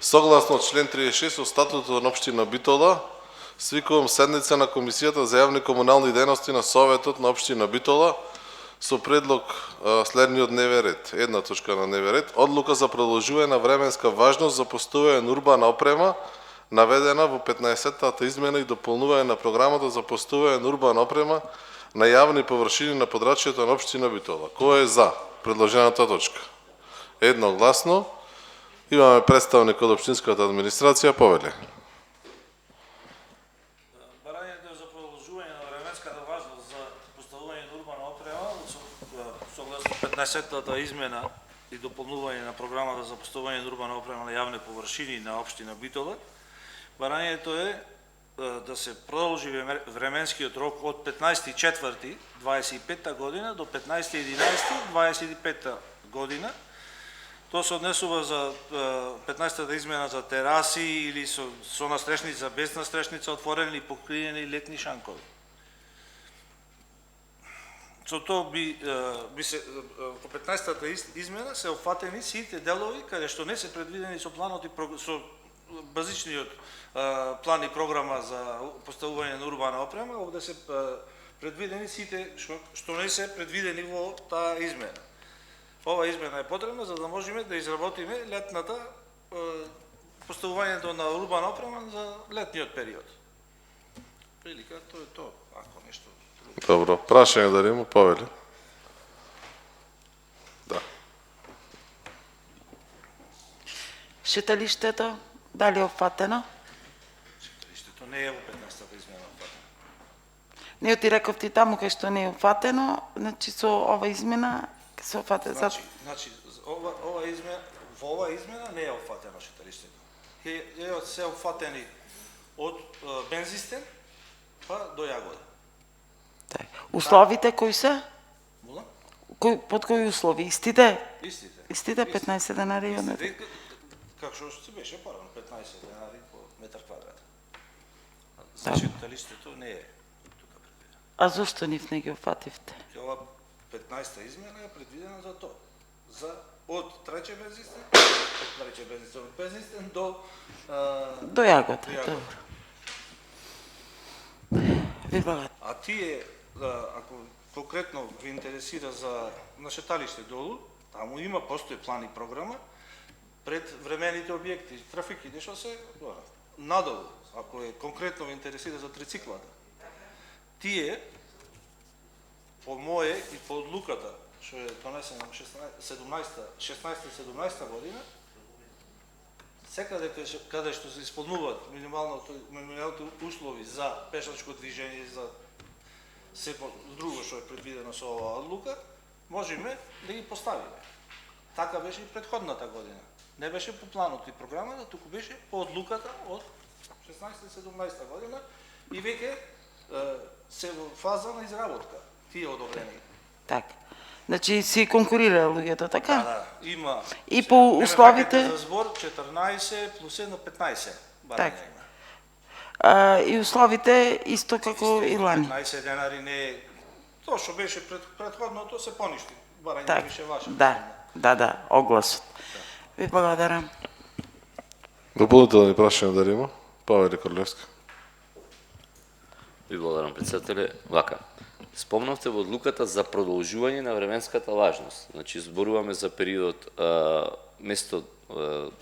Согласно член 36 од статутот на општина Битола, свикувам седница на Комисијата за јавни комунални дејности на Советот на општина Битола со предлог следниот дневен ред. Една точка на дневен ред. Одлука за продолжување на временска важност за постојање на урбана опрема наведена во 15-тата измена и дополнување на програмата за постојање на урбана опрема на јавни површини на подрачјето на општина Битола. Кој е за предложената точка? Едногласно. Имаме представник од општинската администрација, повеле. Барањето за продолжување на временската важност за поставување на урбана опрема согласно 15-тата измена и дополнување на програмата за поставување на урбана опрема на јавни површини на општина Битола. Барањето е да се продолжи временскиот рок од 15.4.25 година до 15.11.25 година. Тоа се однесува за 15-та измена за тераси или со настрешница, без настрешница, отворени и покриени летни шанкови. Со тоа би се по 15-та измена се опфатени сите делови каде што не се предвидени со планот и со базичниот план и програма за поставување на урбана опрема, овде се предвидени сите што не се предвидени во таа измена. Ова измена е потребна за да можеме да изработиме летната поставувањето на урбана опрема за летниот период. Прилика тоа е тоа, ако нешто друго. Добро, прашање дали има, повеле. Да. Шеталиштето, дали е опфатено? Шеталиштето не е во 15-та измена опфатено. Не ти реков ти таму кај што не е опфатено, значи со ова измена се опфатено. Значи, ова измена, во ова измена не е опфатено шеталиштето. Се опфатени од Бензистен па до Јагода. Условите кои се? Мола? Под кои услови? Истите? Истите. Истите 15 денари од метар. Како што се беше порано, 15 денари по метар квадрат. За шеталиштето не е тука предвидено. А зошто нив не ги опфативте? Ова 15-та измена е предвидена за тоа. За од треќе Бензистен, од Бензистен до Јагода. Добро. Ви благодарам. А тие, ако конкретно ви интересира за на шеталиште долу, таму постои план и програма пред времените објекти, трафиките што се надолу, ако е конкретно ви интересира за трициклата. Тие по моје и по одлуката што е донесена 16-17 година, секаде каде што се исполнуваат минималните услови за пешачко движење, за секој друго што е предвидено со оваа одлука, можеме да ги поставиме. Така беше и претходната година. Не беше по планот и програмата, туку беше по одлуката од 16-17 година и веќе се во фаза на изработка. Тие одобрени. Така. Значи си конкурира луѓето, така? Да, има. И по условите за збор 14 плюс 1 15 барања така. има. И условите исто како и лани. 15 денари не е тоа што беше претходното се поништи. Барање Так, беше ваше. да, огласот. Ви благодарам. Дополнителни прашања дали има? Павел Корлевски. Ви благодарам, председателе. Вака, спомнавте во одлуката за продолжување на временската важност. Значи, зборуваме за период, место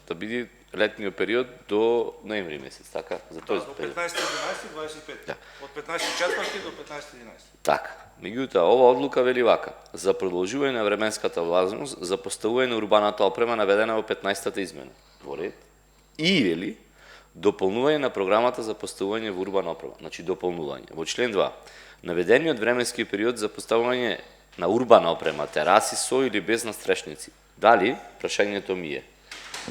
да биде летниот период до ноември месец, така? За тој период. До 15.11.25. Да. Од 15.4 до 15.11. Така. Меѓутоа, ова одлука вели вака: за продолжување на временската важност за поставување на урбаната опрема наведена во 15-та измена. Во ред. И вели дополнување на програмата за поставување во урбана опрема. Значи дополнување. Во член 2. Наведениот временски период за поставување на урбана опрема, тераси со или без настрешници. Дали, прашањето ми е,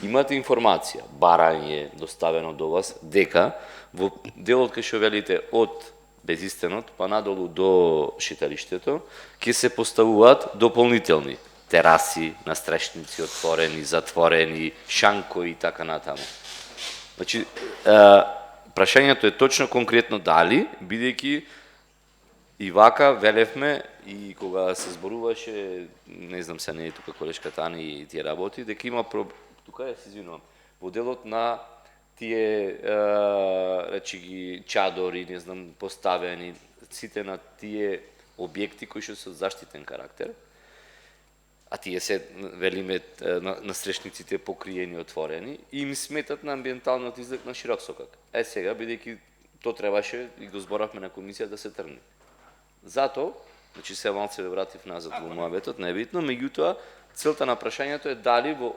имате информација, барање доставено до вас, дека во делот кај што велите од Безистенот па надолу до шеталиштето ќе се поставуваат дополнителни тераси, настрешници отворени, затворени, шанкови и така натаму. Значи, прашањето е точно конкретно дали, бидејќи и вака велевме и кога се зборуваше, не знам се не е тука колешката Ани и тие работи, дека има тука е, се извинувам, во делот на тие речи ги чадори, не знам, поставени, сите на тие објекти кои што се од заштитен карактер, а тие се, велиме, на срешниците покриени, отворени, и им сметат на амбиенталниот изглед на широк сокак. Сега, бидејќи то требаше, и го зборавме на комисија, да се тргне. Зато, значи се малце ве вратив назад во муабетот, небитно, меѓутоа, целта на прашањето е дали во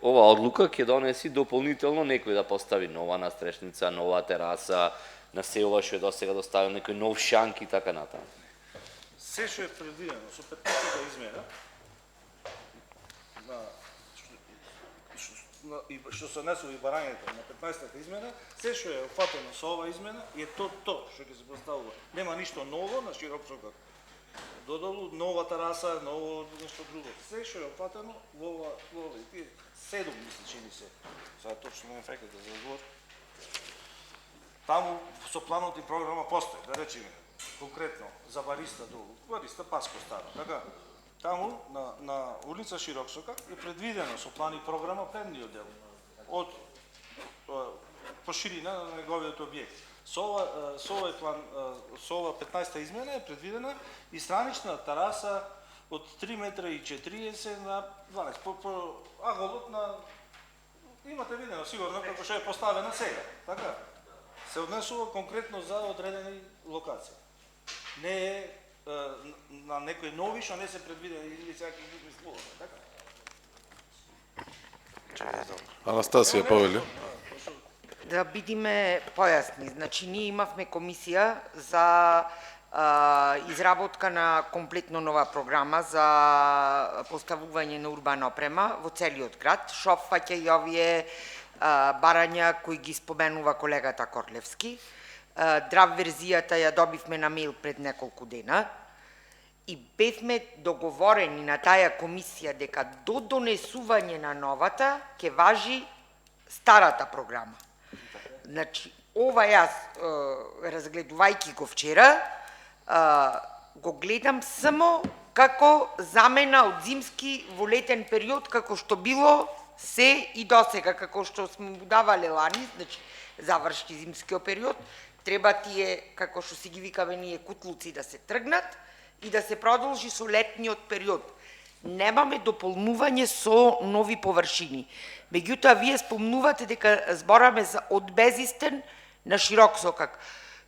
ова одлука ќе донеси дополнително некој да постави нова настрешница, нова тераса, на се ова што е досега доставил некој нов шанк и така натаму. Се што е предвидено со 15-та измена, што се однесува и барањето на 15-та измена, се што е опфатено со ова измена е тоа што ќе се поставува. Нема ништо ново на широк сокак. Додолу нова тераса, ново нешто друго. Се што е опфатено во ова тие 7 мисли чини се. Сега точно не фекат да заговор. Таму со планот и програма постои, да речеме, конкретно за бариста Паско Старо, така? Таму на улица Широк сокак е предвидено со план и програма предниот дел од поширина на неговиот објект. Со овој план, со ова 15-та измена е предвидена и странична тераса од 3 метра и 40 на 12. По аголот на имате видено сигурно како што е поставена сега, така? Се однесува конкретно за одредени локации. Не е на некои нови што не се предвидени или всеки други слова, така? Анастасија повели. Да бидиме појасни, значи ние имавме комисија за изработка на комплетно нова програма за поставување на урбана опрема во целиот град, што опфаќа и овие барања кои ги споменува колегата Корлевски. Драв верзијата ја добивме на мејл пред неколку дена и бевме договорени на таа комисија дека до донесување на новата ќе важи старата програма. Значи, ова јас, разгледувајќи го вчера, го гледам само како замена од зимски во летен период, како што било се и досега, како што сме му давале лани, значи, заврши зимскиот период, треба тие, како што си ги викаме ние, кутлуци да се тргнат и да се продолжи со летниот период. Немаме дополнување со нови површини. Меѓутоа, вие спомнувате дека збораме за одбезистен на широк сокак.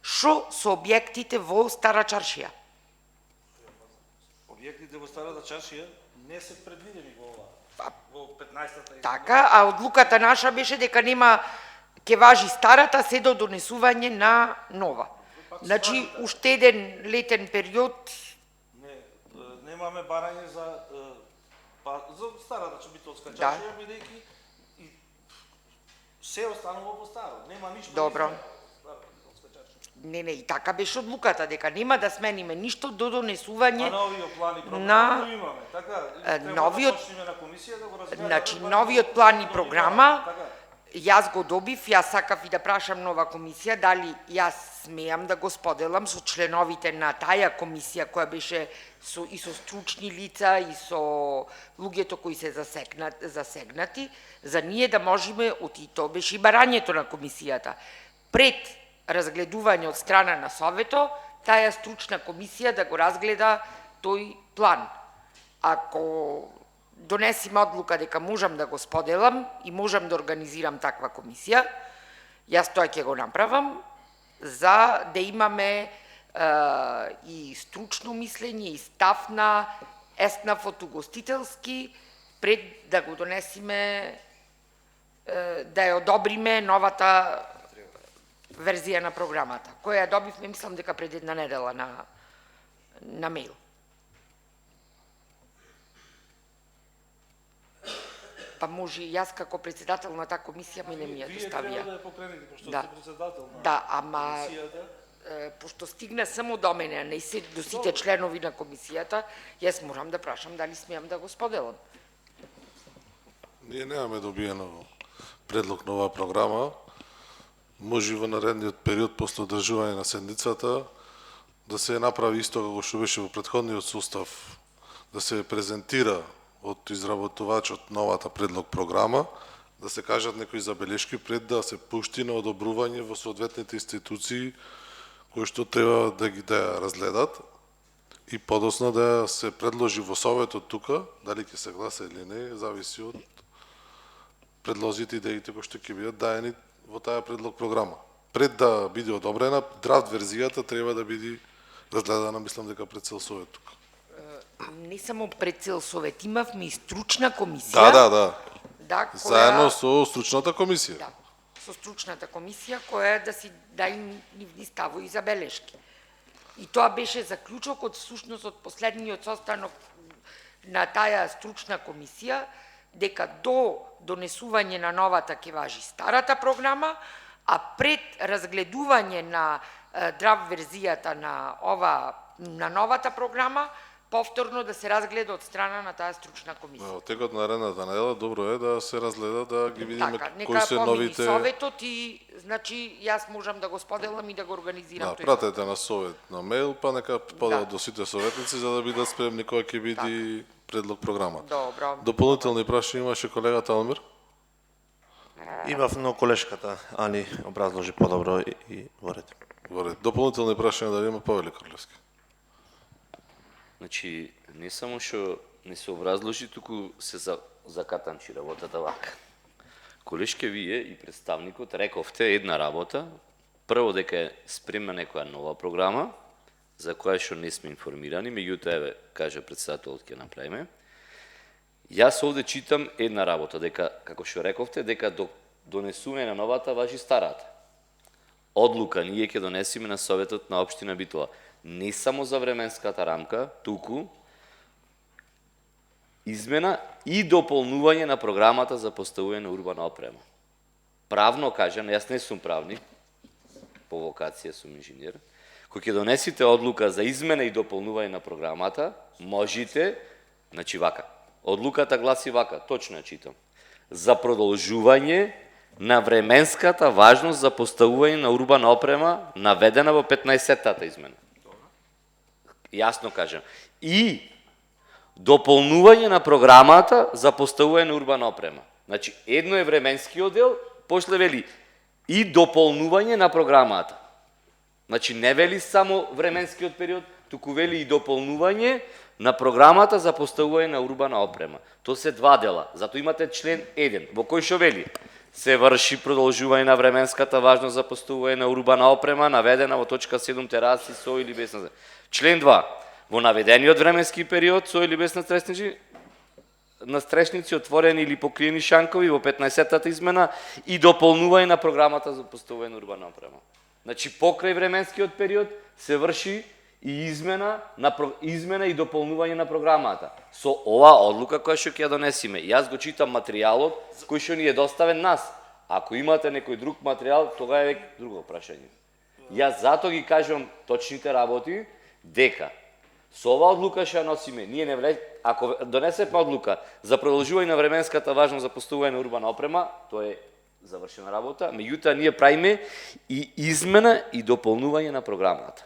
Што со објектите во Стара Чаршија? Објектите во Старата Чаршија не се предвидени во ова, во 15-та измена. Така, а одлуката наша беше дека нема ќе важи старата се до донесување на нова. Значи, уште еден летен период. Немаме барање за Старата Чобитолска Да. чаршија, бидејќи и се останува по старо. Нема ништо. Добро. Старата Чобитолска чаршија. Не, и така беше одлуката, дека нема да смениме ништо до донесување. А новиот план и програма на- го имаме, така? новиот- Да почнеме на комисија да го разгледаме. Значи, новиот план и програма, Така. јас го добив, јас сакав и да прашам нова комисија, дали јас смеам да го споделам со членовите на таа комисија, која беше и со стручни лица, и со луѓето кои се засегнати, за ние да можеме, и то беше и барањето на комисијата, пред разгледување од страна на Совето, таа стручна комисија да го разгледа тој план. Ако донесиме одлука дека можам да го споделам и можам да организирам таква комисија, јас тоа ќе го направам, за да имаме и стручно мислење и став на Еснав угостителски, пред да го донесиме, да ја одобриме новата верзија на програмата, која ја добивме, мислам дека пред една недела на мејл. Па може и јас како председател на таа комисија ми ја Вие доставија. треба да ја покрените, пошто Да. сте председател на Да, ама комисијата. пошто стигна само до мене, а не до сите членови на комисијата, јас морам да прашам дали смеам да го споделам. Ние немаме добиено предлог на оваа програма. Може во наредниот период после одржување на седницата да се направи исто како што беше во претходниот сустав, да се презентира од изработувачот новата предлог програма, да се кажат некои забелешки пред да се пушти на одобрување во соодветните институции кои што треба да ја разгледат и подоцна да се предложи во советот тука, дали ќе се гласа или не, зависи од предлозите и идеите кои што ќе бидат даени во таа предлог програма. Пред да биде одобрена, драфт верзијата треба да биде разгледана, мислам дека пред цел совет тука. Не само пред цел совет, имавме и стручна комисија. Да. Да, Заедно со стручната комисија. Да, со стручната комисија која да си дај нивни ставови и забелешки. И тоа беше заклучокот всушност од последниот состанок на таа стручна комисија, дека до донесување на новата ќе важи старата програма, а пред разгледување на драфт верзијата на новата програма, повторно да се разгледа од страна на таа стручна комисија. Во текот на наредната недела добро е да се разгледа, да ги видиме кои се нека новите. советот и значи јас можам да го споделам и да го организирам тој. Пратете на совет на мејл, па нека поделат Да. до сите советници за да бидат спремни кога ќе биде предлог програма. Добро. Дополнителни прашања имаше колегата Алмир? Имав, но колешката Ани образложи подобро и во ред. Во ред. Дополнителни прашања дали има Павеле Карлевски? Значи, не само што не се образложи, туку се закатанчи работата вака. Колешке, вие и представникот рековте една работа, прво дека е спремна некоја нова програма, за која што не сме информирани, меѓутоа еве, каже председателот ќе направиме. Јас овде читам една работа, дека, како што рековте, дека до донесување на новата важи старата. Одлука ние ќе донесеме на Советот на општина Битола. Не само за временската рамка, туку измена и дополнување на програмата за поставување на урбана опрема. Правно кажано, јас не сум правник, по вокација сум инженер, кој ќе донесите одлука за измена и дополнување на програмата, можете, значи вака, одлуката гласи вака, точно ја читам, за продолжување на временската важност за поставување на урбана опрема, наведена во 15-тата измена. Јасно кажам. И дополнување на програмата за поставување на урбана опрема. Значи, едно е временскиот дел, после вели и дополнување на програмата. Значи, не вели само временскиот период, туку вели и дополнување на програмата за поставување на урбана опрема. Тоа се два дела. Зато имате член 1, во кој што вели се врши продолжување на временската важност за поставување на урбана опрема, наведена во точка 7 тераси со или без на. Член 2. Во наведениот временски период со или без настрешници отворени или покриени шанкови во 15-тата измена и дополнување на програмата за поставување на урбана опрема. Значи, покрај временскиот период се врши и измена и дополнување на програмата. Со оваа одлука која што ќе ја донесеме. Јас го читам материјалот кој што ни е доставен нас. Ако имате некој друг материјал, тога е веќе друго прашање. Јас зато ги кажувам точните работи, дека со оваа одлука што ја носиме, ние не влез, ако донесеме одлука за продолжување на временската важност за поставување на урбана опрема, тоа е завршена работа, меѓутоа ние правиме и измена и дополнување на програмата.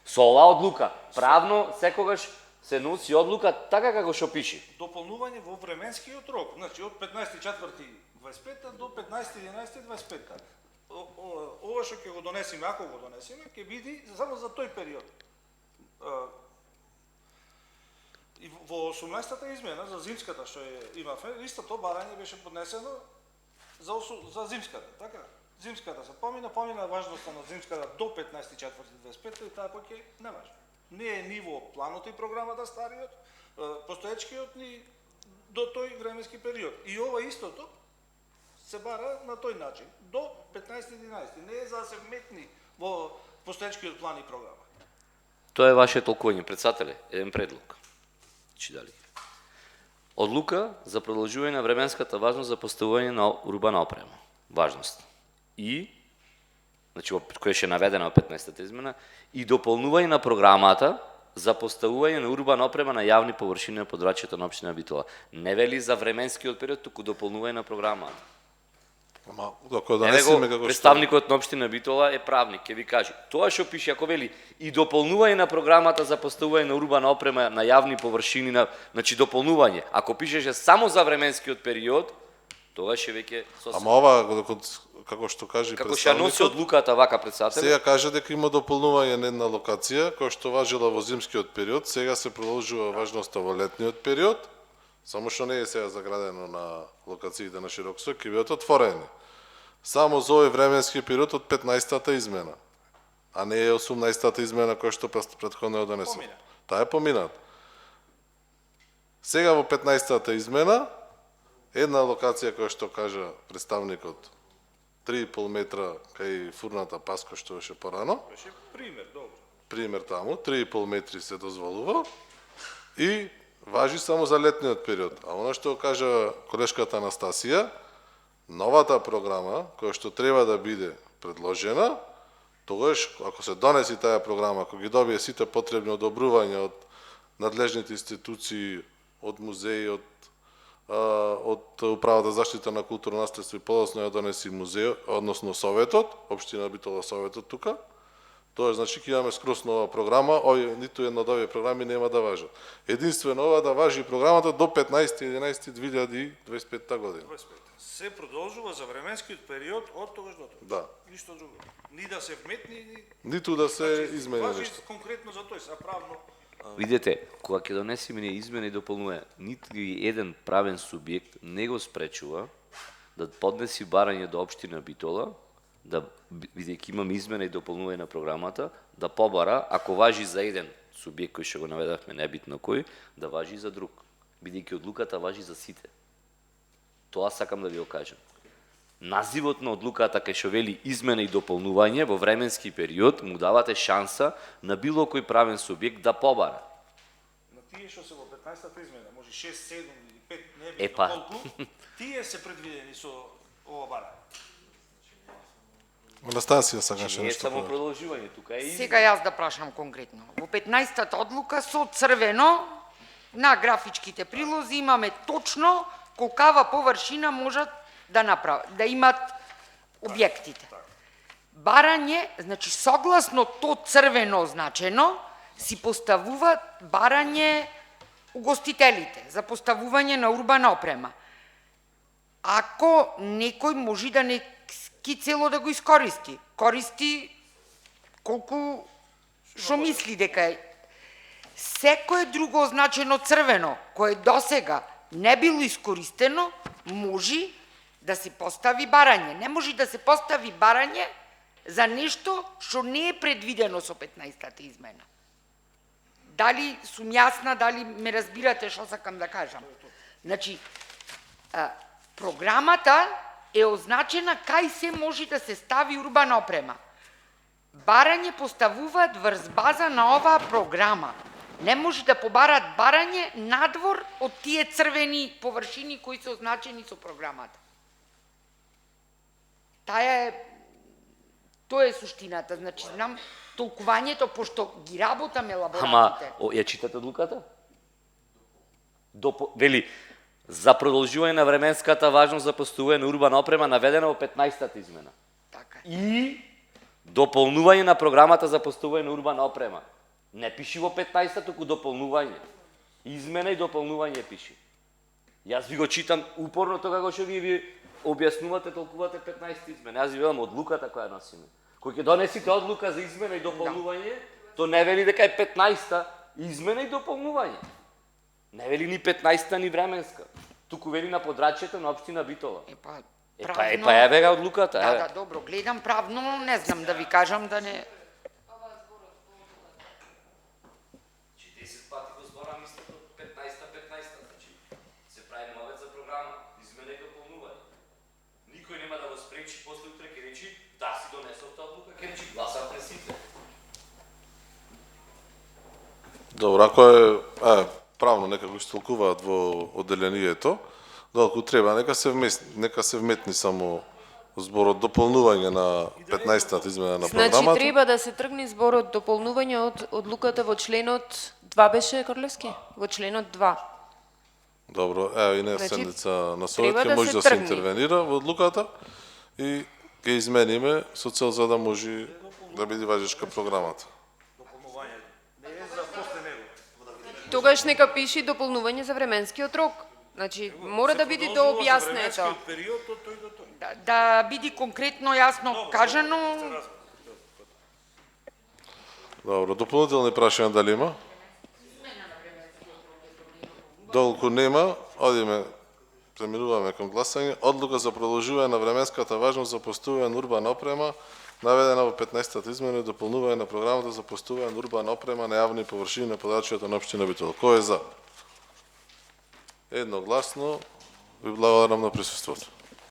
Со оваа одлука, правно секогаш се носи одлука така како што пише. Дополнување во временскиот рок, значи од 15.4.25 до 15.11.25. Ова што ќе го донесеме, ако го донесеме, ќе биде само за тој период. И во 18-та измена за зимската што имавме, истото барање беше поднесено за зимската, така? Зимската се помина важноста на зимската до 15.4.25 и таа ќе не важи. Не е ниво планот и програмата стариот, постоечкиот ни до тој временски период. И ова истото се бара на тој начин, до 15.11. Не е за да се вметни во постоечкиот план и програма. Тоа е ваше толкување, председателе, еден предлог. Дали. Одлука за продолжување на временската важност за поставување на урбана опрема. Важност. И, значи, која ще е наведена во 15-та измена, и дополнување на програмата за поставување на урбана опрема на јавни површини на подрачјето на општина Битола. Не вели за временскиот период, туку дополнување на програмата. Ама, ако Еве донесеме го, како што... представникот на општина Битола е правник, ќе ви каже. Тоа што пише, ако вели и дополнување на програмата за поставување на урбана опрема на јавни површини, значи дополнување. Ако пишеше само за временскиот период, тогаш е веќе сосема. Ама ова, како што кажи Како ќе носи представникот, одлуката вака председател, сега каже дека има дополнување на една локација, која што важила во зимскиот период, сега се продолжува важноста во летниот период, само што не е сега заградено на локациите на Широксој, ќе бидат отворени. Само за овој временски период од 15-та измена, а не е 18-та измена која што претходно ја донесен. Поминат. Таа е поминат. Сега во 15-та измена, една локација која што кажа представникот, 3,5 метра кај фурната паска што беше порано, Беше пример, добро. пример таму, 3,5 метри се дозволува и важи само за летниот период. А она што кажа колешката Анастасија, новата програма, која што треба да биде предложена, тогаш, ако се донеси таа програма, ако ги добие сите потребни одобрувања од надлежните институции, од музеи, од Управата за заштита на културно наследство и подоцна ја донеси музеј, односно Советот, Општина Битола Советот тука, тоа значи ќе имаме скрос нова програма, ниту една од овие програми нема да важат. Единствено ова да важи програмата до 15.11.2025 година. 25. Се продолжува за временскиот период од тогаш до тогаш. Да. Ништо друго. Ни да се вметни, ни... Ниту да се измени важи нешто. конкретно за тој, а правно... видете, кога ќе донесеме ние измена и дополнување, ниту еден правен субјект не го спречува да поднеси барање до општина Битола, да бидејќи имаме измена и дополнување на програмата, да побара, ако важи за еден субјект кој што го наведавме, небитно кој, да важи за друг, бидејќи одлуката важи за сите. Тоа сакам да ви го кажам. Називот на одлуката кај што вели измена и дополнување во временски период му давате шанса на било кој правен субјект да побара. На тие што се во 15-та измена, може 6, 7 или 5, не Е, битно па. колку, тие се предвидени со ова барање. Анастасија сакаше Не е нешто. само повеќе. продолжување, тука е Сега јас да прашам конкретно. Во 15-та одлука со црвено на графичките прилози имаме точно колкава површина можат да направат, да имат објектите. Барање, значи согласно то црвено означено, си поставуваат барање угостителите за поставување на урбана опрема. Ако некој може да не ки цело да го искористи, користи колку што мисли дека е. Секое друго означено црвено, кое досега не било искористено, може да се постави барање. Не може да се постави барање за нешто што не е предвидено со 15-та измена. Дали сум јасна, дали ме разбирате што сакам да кажам? Значи, програмата е означена кај се може да се стави урбана опрема. Барање поставуваат врз база на оваа програма. Не може да побараат барање надвор од тие црвени површини кои се означени со програмата. Тоа е суштината. Значи, знам толкувањето, пошто ги работаме лаборатите. Ама, ја читате одлуката? Вели, за продолжување на временската важност за поставување на урбана опрема наведена во 15-та измена. Така. И дополнување на програмата за поставување на урбана опрема. Не пиши во 15-та, туку дополнување. Измена и дополнување пиши. Јас ви го читам упорно тоа како што ви објаснувате, толкувате 15-та измена. Јас ви велам одлуката која носиме. Кој ќе донесите одлука за измена и дополнување, то не вели дека е 15-та измена и дополнување. Не вели ни 15-та ни временска. Туку вели на подрачјето на општина Битола. Правно... еве га одлуката. Да, добро, гледам правно, но не знам да ви кажам да не... 10 пати го зборам истото 15-та, значи се прави мовет за програма, измена и дополнување. Никој нема да го спречи, после утре ќе речи, да си донесов таа одлука, ќе речи гласам пред сите. Добро, ако е правно некако истолкуваат во одделението, доколку треба, нека се вметни само зборот дополнување на 15-та измена на програмата. Значи треба да се тргне зборот дополнување од одлуката во членот 2 беше, Корлевски? Во членот 2. Добро, и не Значи, седница на совет треба ќе да може се да се тргне. интервенира во одлуката и ќе измениме со цел за да може да биде важечка програмата. Дополнување. Не е за после него. Тогаш нека пише дополнување за временскиот рок. Значи, мора да биде дообјаснето. Временскиот период од тој до тој. Да биде конкретно јасно кажано. Добро, дополнителни прашања дали има? Доколку нема, одиме, преминуваме кон гласање. Одлука за продолжување на временската важност за поставување на урбана опрема, наведена во 15-та измена и дополнување на програмата за поставување на урбана опрема на јавни површини на подачјата на општина Битола. Кој е за? Едногласно, ви благодарам на присуството.